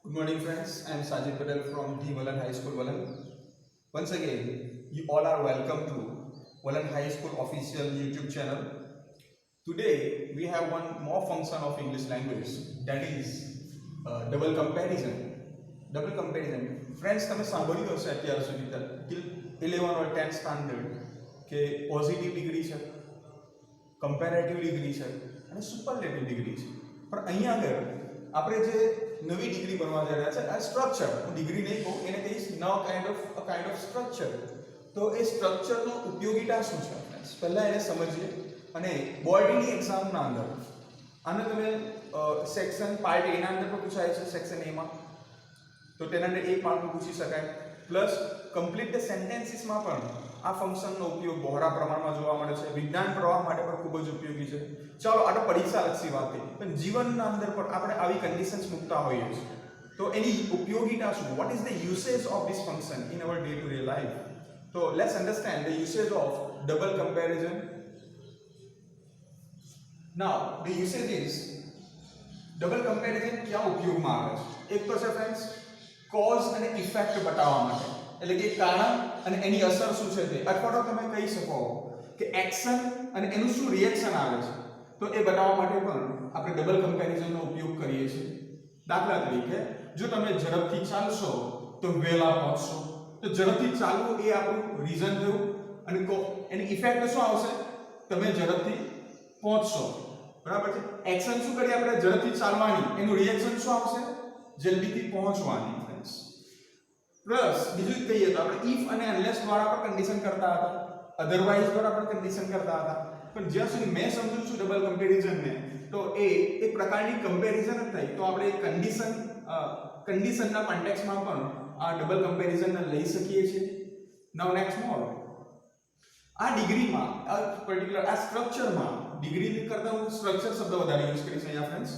Good morning, friends. I am Sajid Patel from the Wallan High School, Wallan. Once again, you all are welcome to Wallan High School official YouTube channel. Today, we have one more function of English language, that is double comparison. Double comparison. Friends, તમે સાંભળ્યું હશે અત્યાર સુધી till 11 or 10 standard કે positive degree છે, comparative degree છે અને superlative degree છે. પણ અહીંયા આગળ આપણે જે નવી ડિગ્રી બનવા જઈ રહ્યા છે આ સ્ટ્રક્ચર, હું ડિગ્રી નહીં કહું, એને કહીશ નવ કાઇન્ડ ઓફ સ્ટ્રક્ચર. તો એ સ્ટ્રક્ચરનો ઉપયોગિતા શું છે ફ્રેન્ડ્સ, પહેલાં એને સમજીએ. અને બોર્ડની એક્ઝામના અંદર આને તમે સેક્શન પાર્ટ એના અંદર પણ પૂછાય છે, સેક્શન એમાં, તો તેના અંદર 1 માર્કનું પૂછી શકાય. પ્લસ કમ્પ્લીટ ધ સેન્ટેન્સીસમાં પણ આ ફંક્શનનો ઉપયોગ બહોળા પ્રમાણમાં જોવા મળે છે. વિજ્ઞાન પ્રવાહ માટે પણ ખૂબ જ ઉપયોગી છે. ચાલો આ તો પરીક્ષાલક્ષી વાત થઈ, પણ જીવનના અંદર પણ આપણે આવી કન્ડિશન્સ મૂકતા હોઈએ છીએ, તો એની ઉપયોગિતા શું? What is the usage of this function in our day to day life? તો let's understand the usage of double comparison. Now the usage is double comparison ક્યાં ઉપયોગમાં આવે છે? એક તો છે ફ્રેન્ડ્સ કોઝ અને ઇફેક્ટ બતાવવા માટે, એટલે કે કારણ અને એની અસર શું છે તે, અથવા તો તમે કહી શકો કે એક્શન અને એનું શું રિએક્શન આવે છે, તો એ બતાવવા માટે પણ આપણે ડબલ કમ્પેરિઝનનો ઉપયોગ કરીએ છીએ. દાખલા તરીકે જો તમે ઝડપથી ચાલશો તો વહેલા પહોંચશો, તો ઝડપથી ચાલવું એ આપણું રીઝન થયું, અને એની ઇફેક્ટ શું આવશે? તમે ઝડપથી પહોંચશો, બરાબર છે. એક્શન શું કરીએ આપણે? ઝડપથી ચાલવાની, એનું રિએક્શન શું આવશે? જલ્દીથી પહોંચવાની. પ્લસ બીજું કહીએ તો આપણે ઇફ અને અનલેસ દ્વારા પણ કન્ડિશન કરતા હતા, અધરવાઇઝ દ્વારા પણ કન્ડિશન કરતા હતા. પણ જ્યાં સુધી મેં સમજું છું ડબલ કમ્પેરિઝનને, તો એ એક પ્રકારની કમ્પેરિઝન જ થઈ, તો આપણે કન્ડિશનના કોન્ટેક્સ્ટમાં પણ આ ડબલ કમ્પેરિઝનને લઈ શકીએ છીએ. નાઉ નેક્સ્ટ મોર, આ ડિગ્રીમાં આ પર્ટિક્યુલર આ સ્ટ્રક્ચરમાં, ડિગ્રી કરતા હું સ્ટ્રક્ચર શબ્દ વધારે યુઝ કરીશ અહીંયા ફ્રેન્ડ્સ.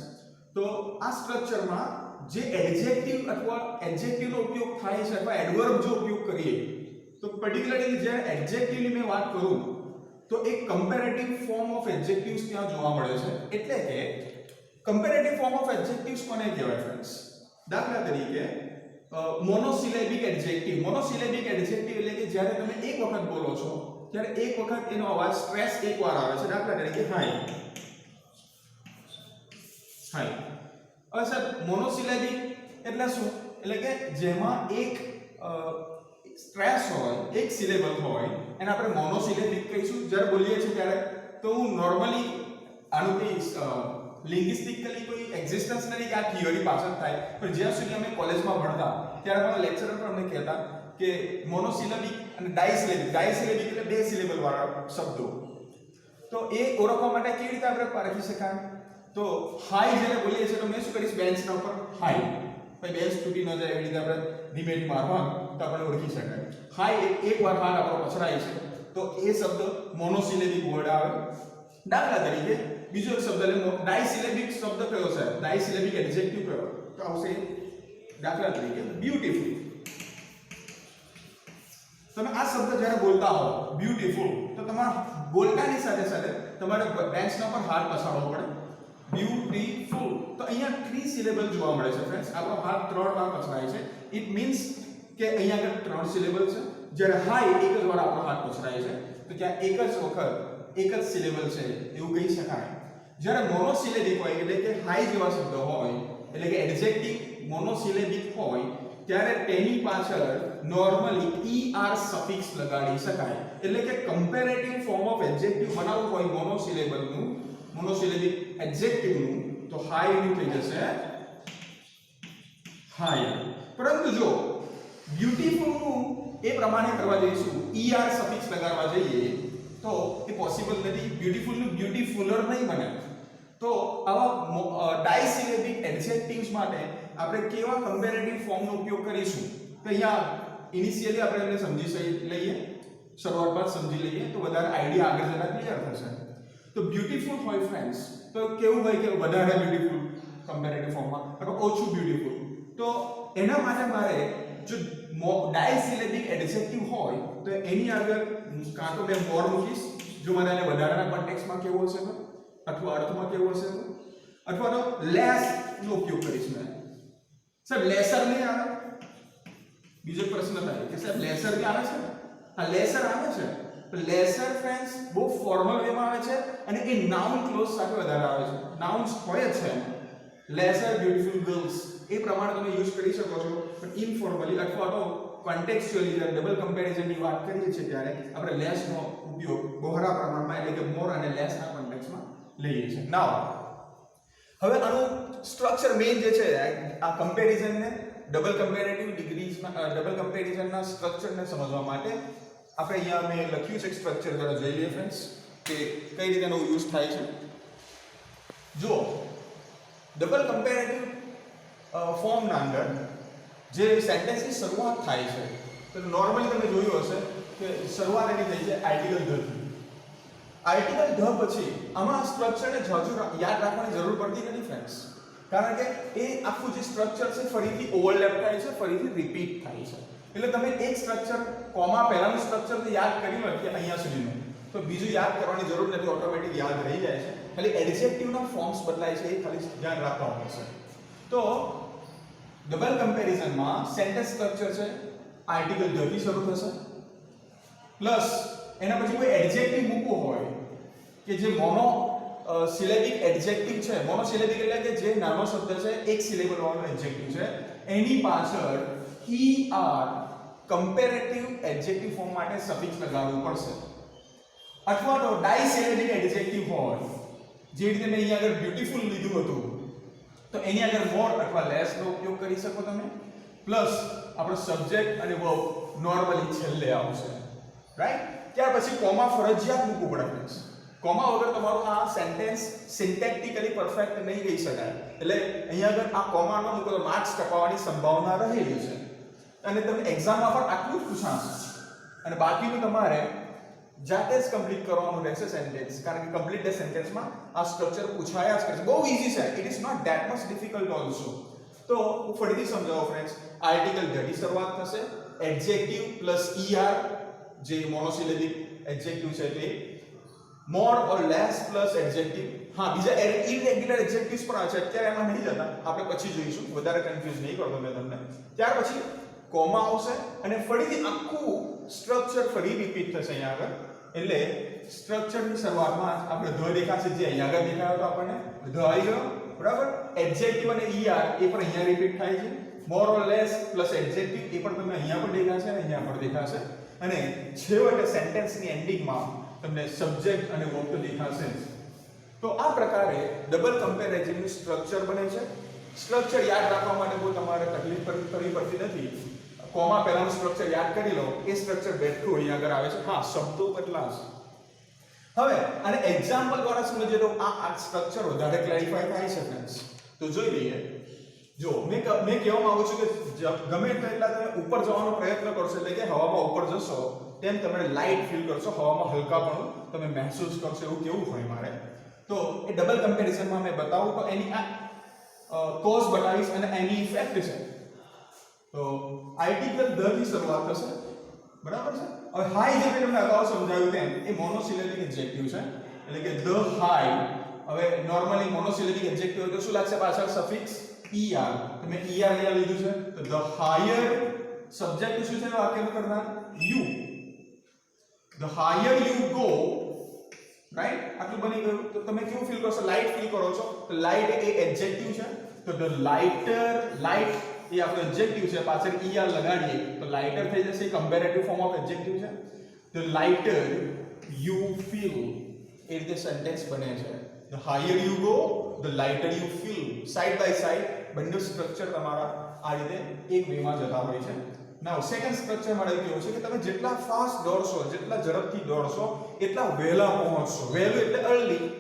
તો આ સ્ટ્રક્ચરમાં જે એડજેક્ટિવ અથવા એડજેક્ટિવનો ઉપયોગ થાય છે અથવા એડવર્બ જો ઉપયોગ કરીએ, તો પર્ટિક્યુલરલી જ્યારે એડજેક્ટિવની મેં વાત કરું તો એક કમ્પેરેટિવ ફોર્મ ઓફ એડજેક્ટિવ્સ ત્યાં જોવા મળે છે. એટલે કે કમ્પેરેટિવ ફોર્મ ઓફ એડજેક્ટિવ્સ કોને કહેવાય ફ્રેન્ડ્સ? દાખલા તરીકે મોનોસિલેબિક એડજેક્ટિવ. મોનોસિલેબિક એડજેક્ટિવ એટલે કે જ્યારે તમે એક વખત બોલો છો ત્યારે એક વખત એનો અવાજ સ્ટ્રેસ એકવાર આવે છે. દાખલા તરીકે હાઈ, હાઈ. હવે સર મોનોસિલેબિક એટલે શું? એટલે કે જેમાં એક સ્ટ્રેસ હોય, એક સિલેબલ હોય, એને આપણે મોનોસિલેબિક કહીશું. જ્યારે બોલીએ છીએ ત્યારે તો હું નોર્મલી આનું કહીશ લિંગ્વિસ્ટિકલી કોઈ એક્ઝિસ્ટન્સ નથી કે આ થિયરી પાછળ થાય, પણ જ્યાં સુધી અમે કોલેજમાં ભણતા ત્યારે અમારા લેક્ચરર પણ અમને કહેતા કે મોનોસિલેબિક અને ડાયસિલેબિક. ડાયસિલેબિક એટલે 2 સિલેબલ વાળા શબ્દો. તો એ ઓળખવા માટે કેવી રીતે આપણે પારખી શકાય? તો હાઈ જ્યારે બોલીએ છીએ તો મેં શું કરીશ? બેન્ચના ઉપર હાઈ, ભાઈ બેન્ચ તૂટી ન જાય એવી રીતે આપણે ધીમેથી મારવાનું, તો આપણે ઓળખી શકાય. હાઈ એકવાર હાથ આપણો પછડાય છે તો એ શબ્દ મોનોસિલેબિક વર્ડ આવે. દાખલા તરીકે બીજો એક શબ્દ લે, ડાયસિલેબિક શબ્દ કયો છે? ડાયસિલેબિક એડજેક્ટિવ કયો? તો આવશે દાખલા તરીકે બ્યુટીફુલ. તમે આ શબ્દ જ્યારે બોલતા હો બ્યુટીફુલ, તો તમારા બોલતાની સાથે સાથે તમારે બેન્ચના પર હાથ પછાડવો પડે. બ્યુટીફુલ, તો અહીંયા 3 સિલેબલ જોવા મળે છે ફ્રેન્ડ્સ. આપણો હાથ 3 વાર પછડાય છે. ઇટ મીન્સ કે અહીંયા આગળ 3 સિલેબલ છે. જ્યારે હાઈ એક જ વાર આપણો હાથ પછડાય છે તો ત્યાં એક જ વખત એક જ સિલેબલ છે એવું કહી શકાય. જ્યારે મોનોસિલેબિક હોય એટલે કે હાઈ જેવા શબ્દ હોય, એટલે કે એડજેક્ટિવ મોનોસિલેબિક હોય, ત્યારે તેની પાછળ નોર્મલી er સફિક્સ લગાડી શકાય. એટલે કે કમ્પેરેટિવ ફોર્મ ઓફ એડજેક્ટિવ બનાવવું હોય મોનોસિલેબલનું, મોનોસિલેબિક એડજેક્ટિવનું, તો હાઈ નું થઈ જશે હાઈ. પરંતુ જો બ્યુટીફુલ નું એ પ્રમાણે કરવા જઈશું, er સફિક્સ લગાડવા જઈએ તો એ પોસિબલ નથી. બ્યુટીફુલ નું બ્યુટીફુલર નહીં બને. તો આવા ડાયસિલેબિક એડજેક્ટિવ્સ માટે આપણે કેવા કમ્પેરેટિવ ફોર્મનો ઉપયોગ કરીશું? તો અહીંયા ઇનિશિયલી આપણે એને સમજી લઈએ, શરૂઆતમાં સમજી લઈએ તો વધારે આઈડિયા આગળ જતા ક્લિયર થશે. તો બ્યુટીફુલ હોય ફ્રેન્ડ્સ, તો કેવું હોય કે વધારે બ્યુટીફુલ કમ્પેરેટિવ ફોર્મમાં અથવા ઓછું બ્યુટીફુલ. તો એના માટે મારે જો ડાયસિલેબિક એડજેક્ટિવ હોય તો એની આગળ કાં તો મેં મોર મૂકીશ, જો મને એને વધારાના કોન્ટેક્સ્ટમાં કેવું હશે તો, અથવા અર્થમાં કેવું હશે તો, અથવા તો લેસ નો ઉપયોગ કરીશ મેં. સાહેબ લેસર નહીં આવે? બીજો પ્રશ્ન થાય કે સાહેબ લેસર બી આવે છે? હા, લેસર આવે છે. લેસર ફ્રેન્ડ્સ બહુ ફોર્મલ વેમાં આવે છે અને એ નાઉન ક્લોઝ સાથે વધારે આવે છે. નાઉન્સ હોય જ છે. લેસર બ્યુટીફુલ ગર્લ્સ એ પ્રમાણે તમે યુઝ કરી શકો છો, પણ ઇનફોર્મલી અથવા તો કોન્ટેક્સ્ચ્યુઅલી જ્યારે ડબલ કમ્પેરિઝનની વાત કરીએ છીએ ત્યારે આપણે લેસનો ઉપયોગ બહોળા પ્રમાણમાં એટલે કે મોર અને લેસના કોન્ટેક્સ્ટમાં લઈએ છીએ. નાઉ હવે આનું સ્ટ્રક્ચર મેઇન જે છે આ કમ્પેરિઝનને ડબલ કમ્પેરેટિવ ડિગ્રીઝના ડબલ કમ્પેરિઝનના સ્ટ્રક્ચરને સમજવા માટે આપણે અહીંયા મેં લખ્યું છે સ્ટ્રક્ચર જરા જોઈ લઈએ ફ્રેન્ડ્સ કે કઈ રીતે એનો યુઝ થાય છે. જો ડબલ કમ્પેરેટિવ ફોર્મના અંદર જે સેન્ટેન્સની શરૂઆત થાય છે તો નોર્મલી તમે જોયું હશે કે શરૂઆત એની થઈ છે આર્ટિકલ ધ થી. આર્ટિકલ ધ પછી આમાં સ્ટ્રક્ચરને જાજુ યાદ રાખવાની જરૂર પડતી નથી ફ્રેન્ડ્સ, કારણ કે એ આખું જે સ્ટ્રક્ચર છે ફરીથી ઓવરલેપ થાય છે, ફરીથી રિપીટ થાય છે. એટલે તમે એક સ્ટ્રક્ચર કોમા પહેલાનું સ્ટ્રક્ચર તો યાદ કરી લો કે અહીંયા સુધીનું, તો બીજું યાદ કરવાની જરૂર નથી, ઓટોમેટિક યાદ રહી જાય છે. ખાલી એડજેક્ટિવના ફોર્મ્સ બદલાય છે એ ખાલી ધ્યાન રાખવાનું હશે. તો ડબલ કમ્પેરિઝનમાં સેન્ટેન્સ સ્ટ્રક્ચર છે આર્ટિકલ ધ થી શરૂ થશે, પ્લસ એના પછી કોઈ એડજેક્ટિવ મૂકવું હોય કે જે મોનો સિલેબિક એડજેક્ટિવ છે. મોનોસિલેબિક એટલે કે જે નાનો શબ્દ છે એક સિલેબલ વાળો એડજેક્ટિવ છે, એની પાછળ he are comparative adjective form માટે સફિક્સ લગાવવું પડશે. અથવા તો ડાયસિલેબિક એડજેક્ટિવ હોય જે રીતે મેં અહીંયા આગળ બ્યુટીફુલ લીધું હતું તો એની આગળ મોર અથવા લેસ નો ઉપયોગ કરી શકો તમે. પ્લસ આપણો સબ્જેક્ટ અને વર્બ નોર્મલી છેલ્લે આવશે, રાઈટ? ત્યાર પછી કોમા ફરજિયાત મૂકવું પડે ફ્રેન્ડ્સ. કોમા વગર તમારું આ સેન્ટેન્સ સિન્ટેક્ટિકલી પરફેક્ટ નહીં કહી શકાય. એટલે અહીંયા આગળ આ કોમા ન મૂકો તો માર્ક્સ કપાવવાની સંભાવના રહેલી છે અને તમે એક્ઝામમાં પણ આટલું જ પૂછાશે અને બાકીનું તમારે જાતે જ કમ્પ્લીટ કરવાનું રહેશે સેન્ટેન્સ, કારણ કે કમ્પ્લીટ ધ સેન્ટેન્સમાં આ સ્ટ્રક્ચર પૂછાયા જ કરશે. બહુ ઈઝી છે, it is not that much difficult also. તો હું ફરીથી સમજાવું ફ્રેન્ડ્સ. આર્ટિકલ ધ થી શરૂઆત થશે, એડજેક્ટિવ પ્લસ er જે મોનોસિલેબિક એડજેક્ટિવ છે તે, મોર ઓર લેસ પ્લસ એડજેક્ટિવ. હા, બીજા ઇરેગ્યુલર એડજેક્ટિવ્સ પણ આવે છે, અત્યારે એમાં નહીં જતા, આપણે પછી જોઈશું, વધારે કન્ફ્યુઝ નહીં કરતો મેં તમને. ત્યાર પછી કોમા આવશે અને ફરીથી આખું સ્ટ્રક્ચર ફરી રિપીટ થશે અહીંયા આગળ. એટલે સ્ટ્રક્ચરની શરૂઆતમાં આપણે ધ દેખાશે, જે અહીંયા આગળ દેખાયો તો આપણને ધ આવી ગયો, બરાબર? એડજેક્ટિવ અને er એ પણ અહીંયા રિપીટ થાય છે. મોર ઓર લેસ પ્લસ એડજેક્ટિવ એ પણ તમને અહીંયા પણ દેખાશે અને અહીંયા પણ દેખાશે. અને છેવટે સેન્ટેન્સની એન્ડિંગમાં તમને સબ્જેક્ટ અને વર્બ તો દેખાશે. તો આ પ્રકારે ડબલ કમ્પેરેટિવનું સ્ટ્રક્ચર બને છે. સ્ટ્રક્ચર યાદ રાખવા માટે કોઈ તમારે તકલીફ કરવી પડતી નથી. કોમા પહેલાનું સ્ટ્રક્ચર યાદ કરી લો, એ સ્ટ્રક્ચર બેઠું અહીંયા આગળ આવે છે. હા, શબ્દો બદલાશે. હવે આને એક્ઝામ્પલ દ્વારા સમજીએ તો આ સ્ટ્રક્ચર વધારે ક્લેરિફાઈ થાય છે ફ્રેન્ડ્સ. તો જોઈ લઈએ. જો મેં કહેવા માંગુ છું કે ગમે એટલા તમે ઉપર જવાનો પ્રયત્ન કરશો, એટલે કે હવામાં ઉપર જશો તેમ તમે લાઇટ ફીલ કરશો, હવામાં હલકાપણું તમે મહેસૂસ કરશો, એવું કેવું હોય મારે. તો એ ડબલ કમ્પેરિઝનમાં મેં બતાવું તો એની આ કોઝ બતાવીશ અને એની ઇફેક્ટ છે. તો આર્ટિકલ ધ થી શરૂઆત થશે, બરાબર છે? હવે હાઈ જે મેં તમને અગાઉ સમજાવ્યું તેમ એ મોનોસિલેબિક એડજેક્ટિવ છે, એટલે કે ધ હાઈ. હવે નોર્મલી મોનોસિલેબિક એડજેક્ટિવ હોય તો શું લાગશે પાછળ સફિક્સ er. તમે er અહીંયા લીધું છે તો ધ હાયર સબ્જેક્ટ શું છે વાક્યનું કરનાર you. The higher you go, right? આટલું બની ગયું. તો તમે કેવું ફીલ કરશો? લાઇટ ફીલ કરો છો. તો લાઇટ એ એડજેક્ટિવ છે, તો ધ લાઇટર, લાઇટ એ આપણો એડજેક્ટિવ છે, પાછળ er લગાડીએ તો લાઇટર થઈ જશે. કમ્પેરેટિવ ફોર્મ ઓફ એડજેક્ટિવ છે. ધ લાઇટર you feel, એ રીતે સેન્ટેન્સ બને છે. The higher you go, the lighter you feel. Side by side બંને સ્ટ્રક્ચર તમારા આ રીતે એક વેમાં જતા હોય છે. નાઉ સેકન્ડ સ્ટ્રક્ચર માટે કેવું છે કે તમે જેટલા ફાસ્ટ દોડશો, જેટલા ઝડપથી દોડશો એટલા વહેલા પહોંચશો. વહેલું એટલે અર્લી,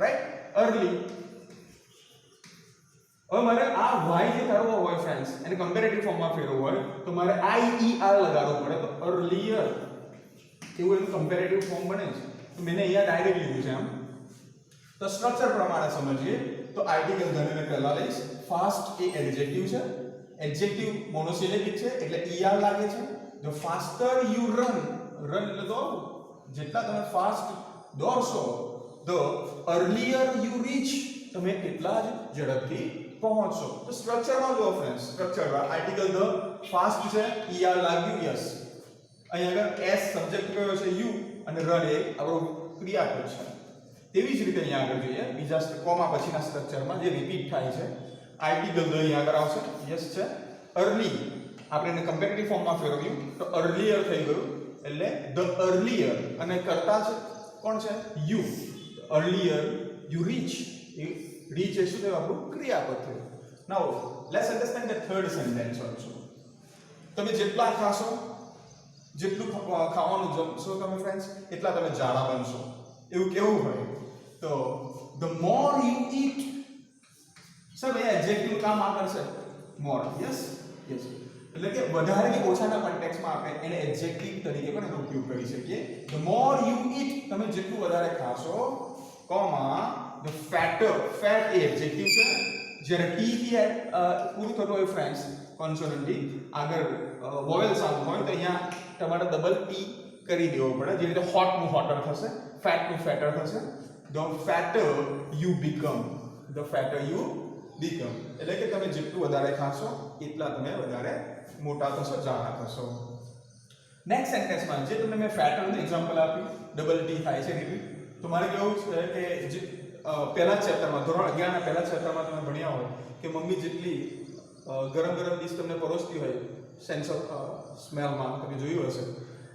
રાઈટ? અર્લી. હવે મારે આ y જે કરવો હોય ફ્રેન્ડ્સ, એને કમ્પેરેટિવ ફોર્મમાં ફેરવવું હોય તો મારે IER લગાડવું પડે. તો અર્લીયર એવું એનું કમ્પેરેટિવ ફોર્મ બને છે. તો મેં અહીંયા ડાયરેક્ટ લીધું છે આમ. તો સ્ટ્રક્ચર પ્રમાણે સમજીએ તો આર્ટિકલ ધને પહેલા લઈશ. ફાસ્ટ એ એડજેક્ટિવ છે, એડજેક્ટિવ મોનોસિલેબિક છે એટલે er લાગે છે. The faster you run, run એટલે દોડવું, જેટલા તમે fast દોડશો the earlier you rich, તમે એટલા જ ઝડપથી પહોંચો. તો સ્ટ્રક્ચરમાં જો friends, structure article the fast છે, ER લાગ્યું, યસ. અહીં આગળ S સબ્જેક્ટ કયો છે, યુ, અને રન એ આપણો ક્રિયાપદ છે. તેવી જ રીતે અહીંયા આગળ જોઈએ બીજા કોમા પછીના સ્ટ્રક્ચરમાં જે રિપીટ થાય છે, આર્ટિકલ ધ અહીંયા આગળ આવશે, યસ છે. અર્લી આપણે એને કમ્પેરેટિવ ફોર્મમાં ફેરવ્યું તો અર્લિયર થઈ ગયું, એટલે ધ અર્લિયર, અને કરતા છે કોણ છે, યુ. અર્લિયર યુ રીચ, એ રીચ એ શું થયું, આપણું ક્રિયાપદ થયું. Now let's understand the third sentence also. તમે જેટલા ખાશો, જેટલું ખાવાનું જમશો તમે ફ્રેન્ડ્સ, એટલા તમે જાડા બનશો. એવું કેવું હોય તો the more you it. Sir ભાઈ એડજેક્ટિવ કામ આ કરશે, મોર, યસ યસ. એટલે કે વધારે કે ઓછાના કોન્ટેક્સ્ટમાં આપણે એને એડજેક્ટિવ તરીકે પણ એનો ઉપયોગ કરી શકીએ. ધ મોર યુ ઈટ, તમે જેટલું વધારે ખાશો, comma the fatter, fat A adjective છે. જ્યારે ટી થી પૂરું થતું હોય ફ્રેન્ડ્સ કોન્સોનન્ટથી આગળ વોવેલ્સ આવતું હોય તો અહીંયા તમારે ડબલ ટી કરી દેવો પડે. જે રીતે હોટ નું હોટર થશે, ફેટ નું ફેટર થશે. The fatter you become, the fatter you become. એટલે કે તમે જેટલું વધારે ખાશો એટલા તમે વધારે મોટા થશો, જાડા થશો. નેક્સ્ટ સેન્ટેન્સમાં જે તમને મેં ફેટરનું એક્ઝામ્પલ આપ્યું, ડબલ ટી થાય છે રિપીટ. તો મારે કેવું છે કે જે પહેલા ચેપ્ટરમાં, ધોરણ 11 ના પહેલા ચેપ્ટરમાં તમે ભણ્યા હોય કે મમ્મી જેટલી ગરમ ગરમ ડીશ તમને પરોસતી હોય, સેન્સ ઓફ સ્મેલમાં તમે જોયું હશે,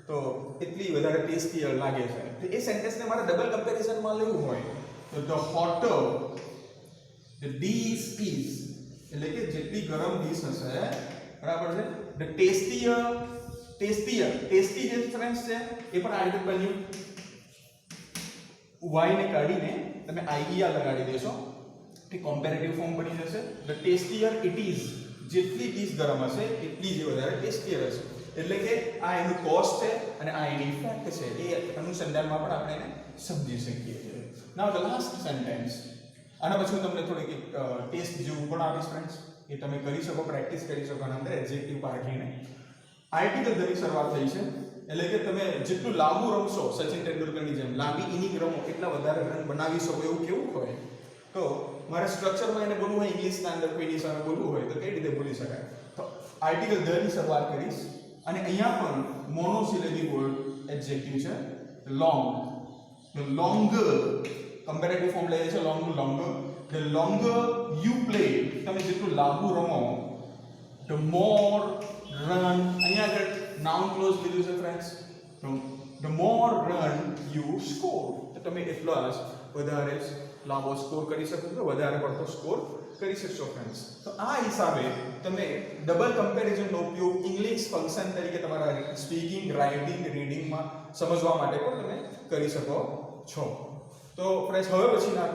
તો એટલી વધારે ટેસ્ટી લાગે છે. તો એ સેન્ટેન્સને મારે ડબલ કમ્પેરિઝનમાં લેવું હોય તો ધ હોટર ધ ડીશ ઇઝ, એટલે કે જેટલી ગરમ ડીશ હશે, બરાબર છે, ધ ટેસ્ટીયર, ટેસ્ટીયર, ટેસ્ટી જે ફ્રેન્ડ્સ છે એ પણ આ રીતે બન્યું. y ને કાઢીને તમે IER લગાડી દેશો કે કમ્પેરેટિવ ફોર્મ બની જશે. ધ ટેસ્ટીયર ઇટ ઇઝ, જેટલી ડીશ ગરમ હશે એટલી જ વધારે ટેસ્ટીયર હશે. એટલે કે આ એનું કોસ્ટ છે અને આ એની ઇફેક્ટ છે. એ અનુસંધાનમાં પણ આપણે એને સમજી શકીએ છીએ. નાઉ ધ લાસ્ટ સેન્ટેન્સ. આના પછી હું તમને થોડીક ટેસ્ટ જેવું પણ આપીશ ફ્રેન્ડ્સ, એ તમે કરી શકો, પ્રેક્ટિસ કરી શકો. આના અંદર એડજેક્ટિવ પાર્ટીને આર્ટિકલ ધરી શરૂઆત થઈ છે. એટલે કે તમે જેટલું લાંબુ રમશો, સચિન તેંડુલકરની જેમ લાંબી ઇનિંગ રમો, એટલા વધારે રન બનાવી શકો. એવું કેવું હોય તો મારે સ્ટ્રક્ચરમાં એને બોલવું હોય, ઇંગ્લિશના અંદર કોઈની સામે બોલવું હોય તો કઈ રીતે બોલી શકાય? તો આર્ટિકલ ધની શરૂઆત કરીશ, અને અહીંયા પણ મોનોસિલેબિક વર્ડ એડજેક્ટિવ છે, long. The longer comparative form લઈએ છે, longer. The longer you play, તમે જેટલું લાંબુ રમો, ધ મોર રન, અહીંયા આગળ નાઉન ક્લોઝ લીધું છે ફ્રેન્ડ્સ. તો the more run you score, તો તમે એટલો જ વધારે લાંબો સ્કોર કરી શકો છો, વધારે પડતો સ્કોર કરી શકશો ફ્રેન્ડ્સ. તો આ હિસાબે તમે ડબલ કમ્પેરિઝનનો ઉપયોગ ઇંગ્લિશ ફંક્શન તરીકે તમારા સ્પીકિંગ, રાઇટિંગ, રીડિંગમાં સમજવા માટે પણ તમે કરી શકો છો. તો ફ્રેન્ડ્સ હવે પછીના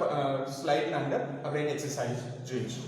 સ્લાઇડના અંદર આપણે એક્સરસાઇઝ જોઈશું.